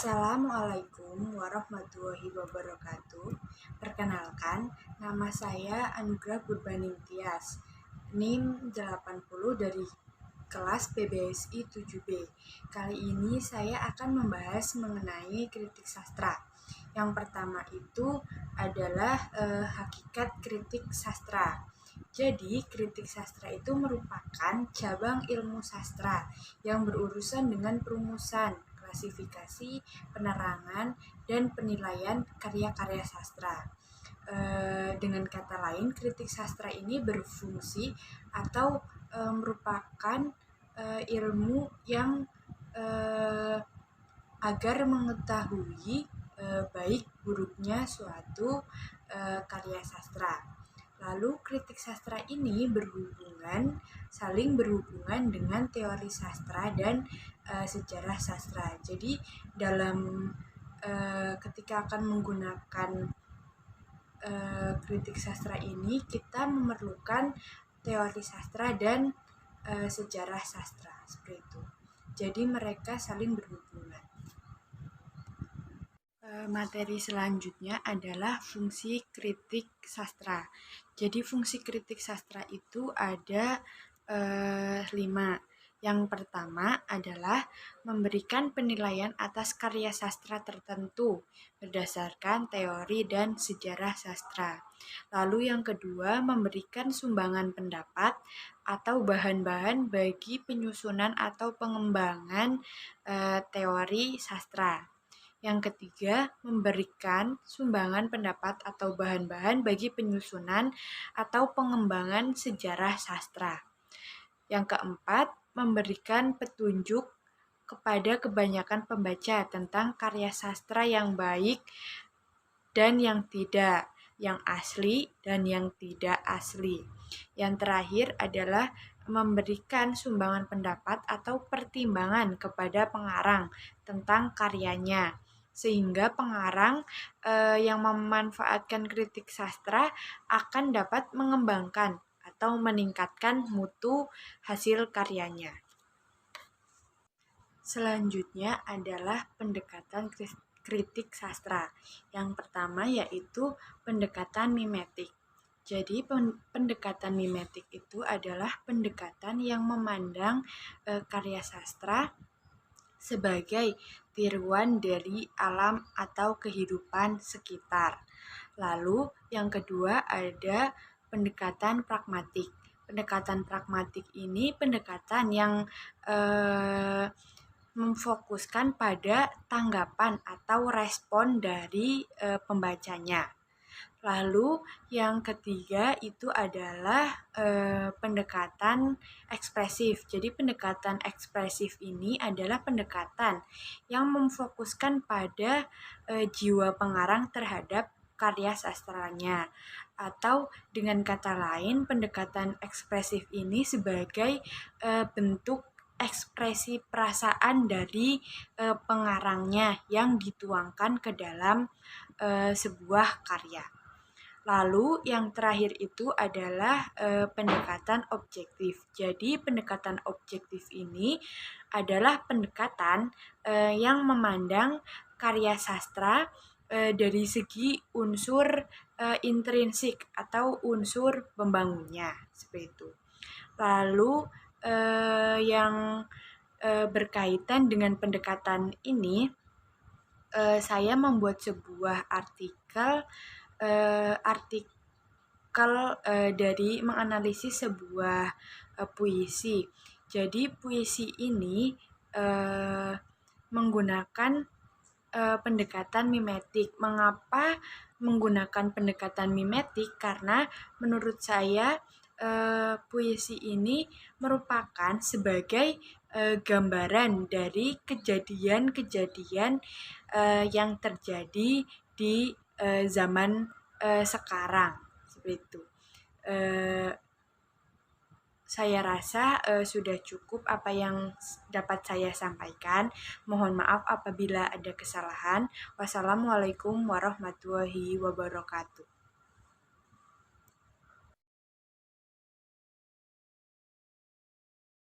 Assalamualaikum warahmatullahi wabarakatuh. Perkenalkan, nama saya Anugrah Purbaning Tias, NIM 80 dari kelas PBSI 7B. Kali ini saya akan membahas mengenai kritik sastra. Yang pertama itu adalah hakikat kritik sastra. Jadi, kritik sastra itu merupakan cabang ilmu sastra yang berurusan dengan perumusan, klasifikasi, penerangan, dan penilaian karya-karya sastra. Dengan kata lain, kritik sastra ini berfungsi atau merupakan ilmu yang agar mengetahui baik buruknya suatu karya sastra. Lalu kritik sastra ini saling berhubungan dengan teori sastra dan sejarah sastra. Jadi dalam ketika akan menggunakan kritik sastra ini, kita memerlukan teori sastra dan sejarah sastra, seperti itu. Jadi mereka saling berhubungan. Materi selanjutnya adalah fungsi kritik sastra. Jadi fungsi kritik sastra itu ada 5. Yang pertama adalah memberikan penilaian atas karya sastra tertentu berdasarkan teori dan sejarah sastra. Lalu yang kedua, memberikan sumbangan pendapat atau bahan-bahan bagi penyusunan atau pengembangan teori sastra. Yang ketiga, memberikan sumbangan pendapat atau bahan-bahan bagi penyusunan atau pengembangan sejarah sastra. Yang keempat, memberikan petunjuk kepada kebanyakan pembaca tentang karya sastra yang baik dan yang tidak, yang asli dan yang tidak asli. Yang terakhir adalah memberikan sumbangan pendapat atau pertimbangan kepada pengarang tentang karyanya, sehingga pengarang yang memanfaatkan kritik sastra akan dapat mengembangkan atau meningkatkan mutu hasil karyanya. Selanjutnya adalah pendekatan kritik sastra. Yang pertama yaitu pendekatan mimetik. Jadi pendekatan mimetik itu adalah pendekatan yang memandang karya sastra sebagai tiruan dari alam atau kehidupan sekitar. Lalu yang kedua ada pendekatan pragmatik. Pendekatan pragmatik ini pendekatan yang memfokuskan pada tanggapan atau respon dari pembacanya. Lalu yang ketiga itu adalah pendekatan ekspresif. Jadi pendekatan ekspresif ini adalah pendekatan yang memfokuskan pada jiwa pengarang terhadap karya sastranya. Atau dengan kata lain, pendekatan ekspresif ini sebagai bentuk ekspresi perasaan dari pengarangnya yang dituangkan ke dalam sebuah karya. Lalu yang terakhir itu adalah pendekatan objektif. Jadi pendekatan objektif ini adalah pendekatan yang memandang karya sastra dari segi unsur intrinsik atau unsur pembangunnya, seperti itu. Lalu yang berkaitan dengan pendekatan ini, saya membuat sebuah artikel dari menganalisis sebuah puisi. Jadi puisi ini menggunakan pendekatan mimetik. Mengapa menggunakan pendekatan mimetik? Karena menurut saya puisi ini merupakan sebagai gambaran dari kejadian-kejadian yang terjadi di zaman sekarang, seperti itu. Saya rasa sudah cukup apa yang dapat saya sampaikan. Mohon maaf apabila ada kesalahan. Wassalamualaikum warahmatullahi wabarakatuh.